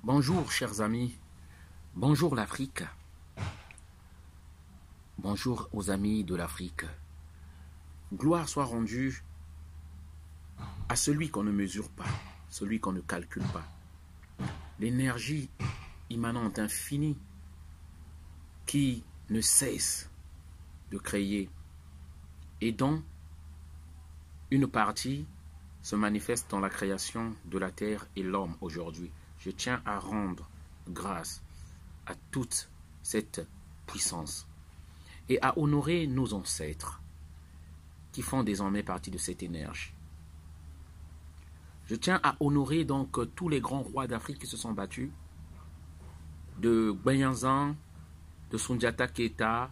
Bonjour chers amis, bonjour l'Afrique, bonjour aux amis de l'Afrique. Gloire soit rendue à celui qu'on ne mesure pas, celui qu'on ne calcule pas. L'énergie immanente infinie qui ne cesse de créer et dont une partie se manifeste dans la création de la terre et l'homme aujourd'hui. Je tiens à rendre grâce à toute cette puissance et à honorer nos ancêtres qui font désormais partie de cette énergie. Je tiens à honorer donc tous les grands rois d'Afrique qui se sont battus, de Gbenyanzan, de Sundiata Keita,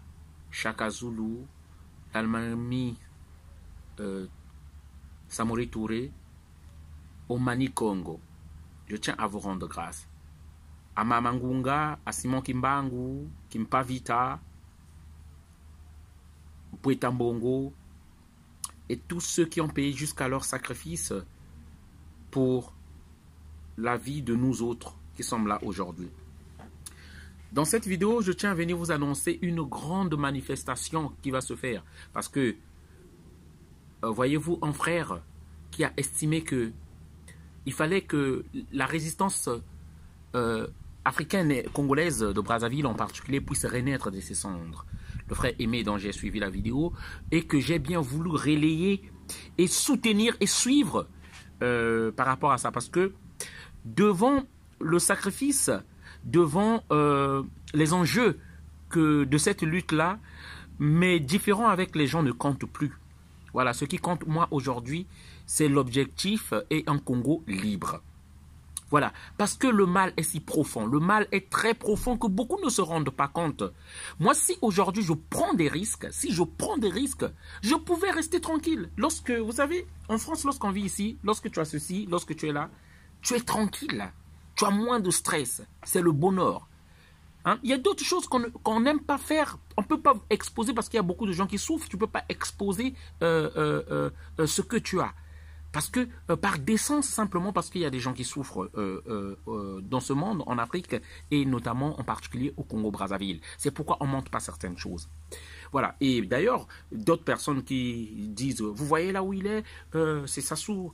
Shaka Zulu, Almami Samori Touré, au Mani Congo. Je tiens à vous rendre grâce. À Mamangunga, à Simon Kimbangu, Kimpavita, Pouetambongo, et tous ceux qui ont payé jusqu'à leur sacrifice pour la vie de nous autres qui sommes là aujourd'hui. Dans cette vidéo, je tiens à venir vous annoncer une grande manifestation qui va se faire. Parce que, voyez-vous, un frère qui a estimé que il fallait que la résistance africaine et congolaise de Brazzaville en particulier puisse renaître de ses cendres. Le frère Aimé dont j'ai suivi la vidéo et que j'ai bien voulu relayer et soutenir et suivre par rapport à ça. Parce que devant le sacrifice, devant les enjeux de cette lutte-là, mes différends avec les gens ne comptent plus. Voilà, ce qui compte moi aujourd'hui, c'est l'objectif et un Congo libre. Voilà, parce que le mal est si profond, le mal est très profond que beaucoup ne se rendent pas compte. Moi, si aujourd'hui je prends des risques, je pouvais rester tranquille. Lorsque, vous savez, en France, lorsqu'on vit ici, lorsque tu as ceci, lorsque tu es là, tu es tranquille. Tu as moins de stress, c'est le bonheur. Hein? Il y a d'autres choses qu'on n'aime pas faire. On ne peut pas exposer parce qu'il y a beaucoup de gens qui souffrent. Tu ne peux pas exposer ce que tu as. Parce que, par décence, simplement parce qu'il y a des gens qui souffrent dans ce monde, en Afrique, et notamment en particulier au Congo-Brazzaville. C'est pourquoi on ne montre pas certaines choses. Voilà. Et d'ailleurs, d'autres personnes qui disent, vous voyez là où il est, c'est Sassou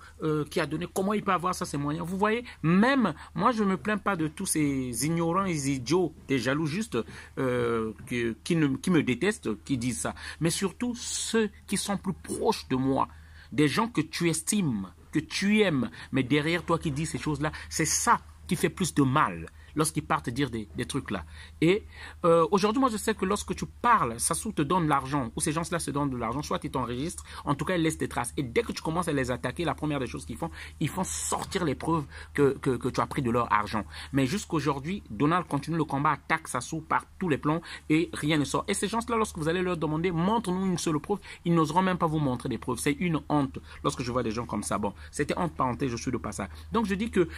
qui a donné, comment il peut avoir ça, ces moyens. Vous voyez, même, moi je ne me plains pas de tous ces ignorants, ces idiots, des jaloux justes qui me détestent, qui disent ça. Mais surtout ceux qui sont plus proches de moi. Des gens que tu estimes, que tu aimes, mais derrière toi qui dis ces choses-là, c'est ça qui fait plus de mal lorsqu'ils partent dire des trucs là. Et aujourd'hui, moi je sais que lorsque tu parles, Sassou te donne l'argent, ou ces gens-là se donnent de l'argent, soit ils t'enregistrent, en tout cas ils laissent des traces. Et dès que tu commences à les attaquer, la première des choses qu'ils font, ils font sortir les preuves que tu as pris de leur argent. Mais jusqu'aujourd'hui, Donald continue le combat, attaque Sassou par tous les plans et rien ne sort. Et ces gens-là, lorsque vous allez leur demander, montre-nous une seule preuve, ils n'oseront même pas vous montrer des preuves. C'est une honte lorsque je vois des gens comme ça. Bon, c'était entre parenthèses, je suis de passage. Donc je dis que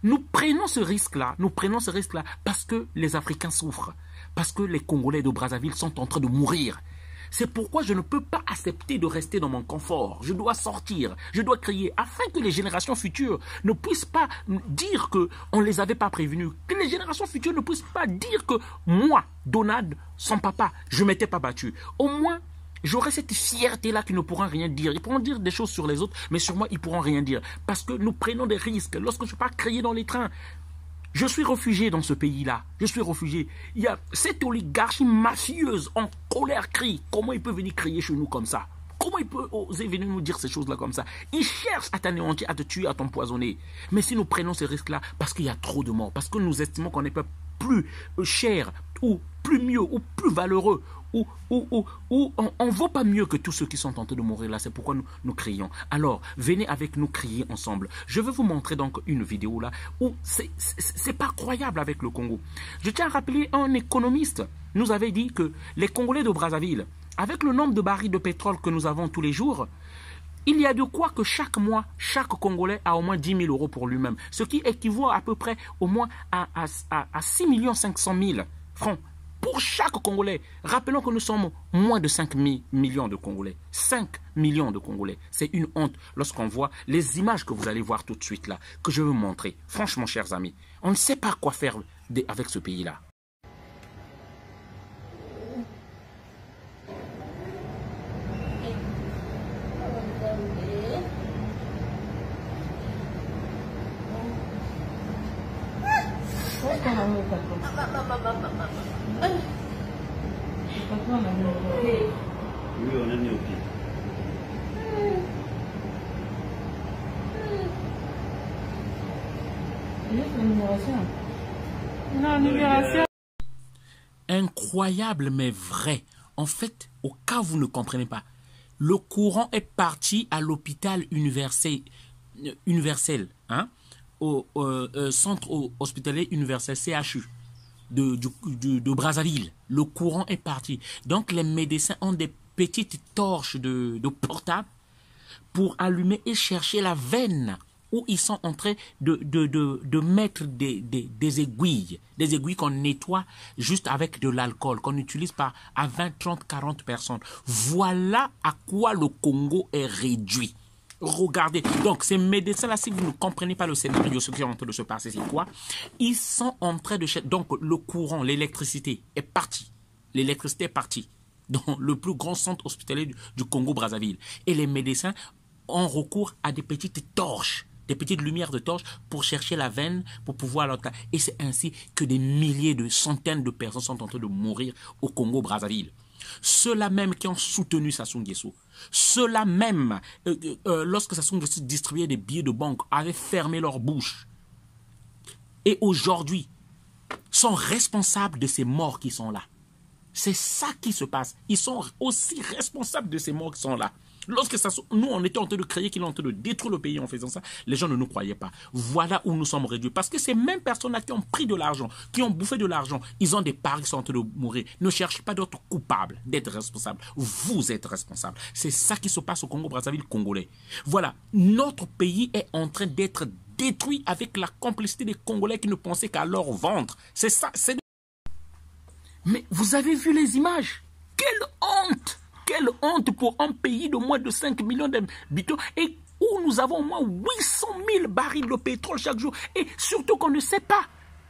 nous prenons ce risque-là, parce que les Africains souffrent, parce que les Congolais de Brazzaville sont en train de mourir. C'est pourquoi je ne peux pas accepter de rester dans mon confort. Je dois sortir, je dois crier, afin que les générations futures ne puissent pas dire qu'on ne les avait pas prévenus, que les générations futures ne puissent pas dire que moi, Donald, son papa, je ne m'étais pas battu. Au moins, j'aurai cette fierté-là qu'ils ne pourront rien dire. Ils pourront dire des choses sur les autres, mais sur moi, ils ne pourront rien dire. Parce que nous prenons des risques. Lorsque je pars crier dans les trains, je suis réfugié dans ce pays-là. Je suis réfugié. Il y a cette oligarchie mafieuse en colère crie. Comment il peut venir crier chez nous comme ça? Comment il peut oser venir nous dire ces choses-là comme ça? Il cherche à t'anéantir, à te tuer, à t'empoisonner. Mais si nous prenons ces risques-là, parce qu'il y a trop de morts, parce que nous estimons qu'on n'est pas plus cher, ou plus mieux, ou plus valeureux, ou on ne vaut pas mieux que tous ceux qui sont tentés de mourir là. C'est pourquoi nous crions. Alors, venez avec nous crier ensemble. Je vais vous montrer donc une vidéo là où c'est pas croyable avec le Congo. Je tiens à rappeler, un économiste nous avait dit que les Congolais de Brazzaville, avec le nombre de barils de pétrole que nous avons tous les jours, il y a de quoi que chaque mois, chaque Congolais a au moins 10 000 € pour lui-même. Ce qui équivaut à peu près au moins à 6 500 000 francs pour chaque Congolais. Rappelons que nous sommes moins de 5 millions de Congolais. 5 millions de Congolais. C'est une honte lorsqu'on voit les images que vous allez voir tout de suite là, que je veux montrer. Franchement, chers amis, on ne sait pas quoi faire avec ce pays-là. Oui, on est né au pied. Incroyable mais vrai. En fait, au cas où vous ne comprenez pas, le courant est parti à l'hôpital universel, hein, au centre hospitalier universel CHU de Brazzaville. Le courant est parti. Donc les médecins ont des petites torches de portable pour allumer et chercher la veine où ils sont en train de mettre des aiguilles qu'on nettoie juste avec de l'alcool, qu'on utilise à 20, 30, 40 personnes. Voilà à quoi le Congo est réduit. Regardez, donc ces médecins-là, si vous ne comprenez pas le scénario, ce qui est en train de se passer, c'est quoi? Ils sont en train de chercher, donc le courant, l'électricité est parti. L'électricité est partie dans le plus grand centre hospitalier du Congo-Brazzaville. Et les médecins ont recours à des petites torches, des petites lumières de torches pour chercher la veine, pour pouvoir l'entendre. Et c'est ainsi que des milliers, de centaines de personnes sont en train de mourir au Congo-Brazzaville. Ceux-là même qui ont soutenu Sassou Nguesso, ceux-là même, lorsque Sassou Nguesso distribuait des billets de banque, avaient fermé leur bouche. Et aujourd'hui, sont responsables de ces morts qui sont là. C'est ça qui se passe. Ils sont aussi responsables de ces morts qui sont là. Lorsque nous, on était en train de créer qu'il est en train de détruire le pays en faisant ça, les gens ne nous croyaient pas. Voilà où nous sommes réduits. Parce que ces mêmes personnes-là qui ont pris de l'argent, qui ont bouffé de l'argent, ils ont des parts qui sont en train de mourir. Ne cherchez pas d'autres coupables d'être responsables. Vous êtes responsables. C'est ça qui se passe au Congo-Brazzaville congolais. Voilà. Notre pays est en train d'être détruit avec la complicité des Congolais qui ne pensaient qu'à leur ventre. C'est ça. Mais vous avez vu les images? Quelle honte! Quelle honte pour un pays de moins de 5 millions d'habitants et où nous avons au moins 800 000 barils de pétrole chaque jour. Et surtout qu'on ne sait pas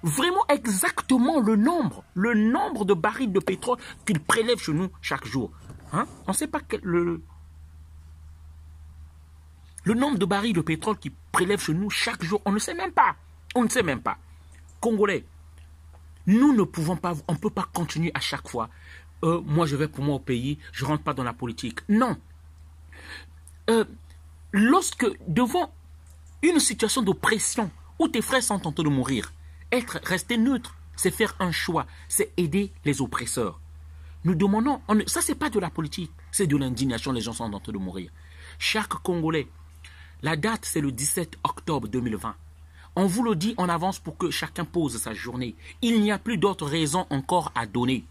vraiment exactement le nombre de barils de pétrole qu'ils prélèvent chez nous chaque jour. Hein? On ne sait pas le nombre de barils de pétrole qu'ils prélèvent chez nous chaque jour. On ne sait même pas. On ne sait même pas. Congolais, nous ne pouvons pas, on ne peut pas continuer à chaque fois. Moi, je vais pour moi au pays, je ne rentre pas dans la politique. Non. Lorsque, devant une situation de pression, où tes frères sont en train de mourir, rester neutre, c'est faire un choix, c'est aider les oppresseurs. Nous demandons, ça c'est pas de la politique, c'est de l'indignation, les gens sont en train de mourir. Chaque Congolais, la date c'est le 17 octobre 2020. On vous le dit en avance pour que chacun pose sa journée. Il n'y a plus d'autres raisons encore à donner.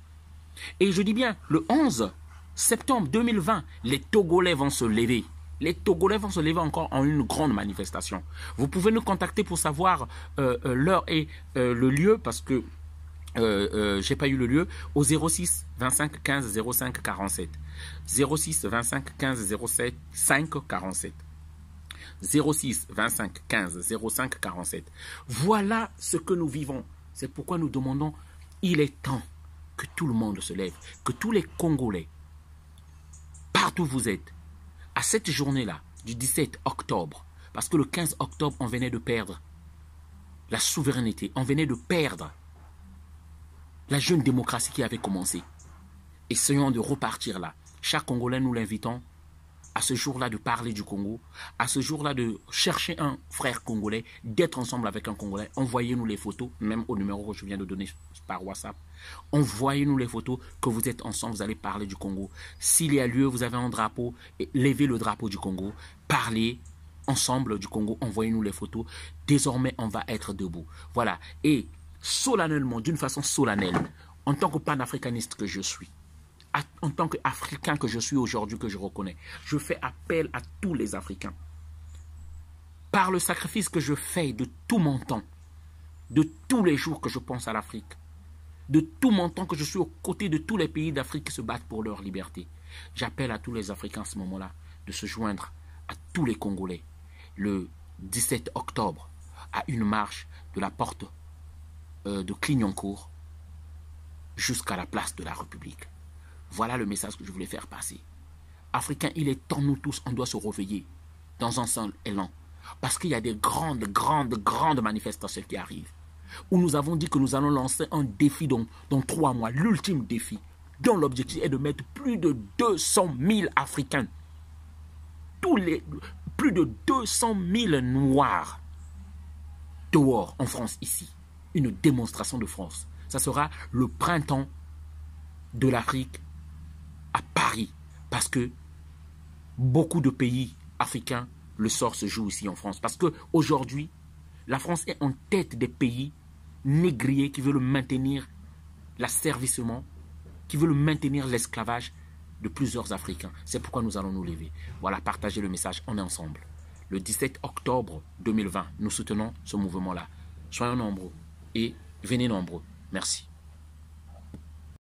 Et je dis bien, le 11 septembre 2020, les Togolais vont se lever. Les Togolais vont se lever encore en une grande manifestation. Vous pouvez nous contacter pour savoir l'heure et le lieu, parce que je n'ai pas eu le lieu, au 06 25 15 05 47. 06 25 15 07 5 47. 06 25 15 05 47. Voilà ce que nous vivons. C'est pourquoi nous demandons, il est temps que tout le monde se lève, que tous les Congolais, partout où vous êtes, à cette journée-là, du 17 octobre, parce que le 15 octobre, on venait de perdre la souveraineté, on venait de perdre la jeune démocratie qui avait commencé. Essayons de repartir là. Chaque Congolais, nous l'invitons à ce jour-là de parler du Congo, à ce jour-là de chercher un frère congolais, d'être ensemble avec un Congolais. Envoyez-nous les photos, même au numéro que je viens de donner par WhatsApp. Envoyez-nous les photos que vous êtes ensemble, vous allez parler du Congo. S'il y a lieu, vous avez un drapeau, levez le drapeau du Congo, parlez ensemble du Congo, envoyez-nous les photos. Désormais, on va être debout. Voilà. Et solennellement, d'une façon solennelle, en tant que panafricaniste que je suis, en tant qu'Africain que je suis aujourd'hui, que je reconnais, je fais appel à tous les Africains. Par le sacrifice que je fais de tout mon temps, de tous les jours que je pense à l'Afrique, de tout mon temps que je suis aux côtés de tous les pays d'Afrique qui se battent pour leur liberté. J'appelle à tous les Africains à ce moment-là de se joindre à tous les Congolais le 17 octobre à une marche de la porte de Clignancourt jusqu'à la place de la République. Voilà le message que je voulais faire passer. Africains, il est temps, nous tous, on doit se réveiller dans un seul élan. Parce qu'il y a des grandes manifestations qui arrivent. Où nous avons dit que nous allons lancer un défi dans 3 mois, l'ultime défi, dont l'objectif est de mettre plus de 200 000 Africains, plus de 200 000 Noirs dehors en France, ici. Une démonstration de France. Ça sera le printemps de l'Afrique à Paris. Parce que beaucoup de pays africains, le sort se joue ici en France. Parce qu'aujourd'hui, la France est en tête des pays négriers qui veulent maintenir l'asservissement, qui veulent maintenir l'esclavage de plusieurs Africains. C'est pourquoi nous allons nous lever. Voilà, partagez le message, on est ensemble. Le 17 octobre 2020, nous soutenons ce mouvement-là. Soyons nombreux et venez nombreux. Merci.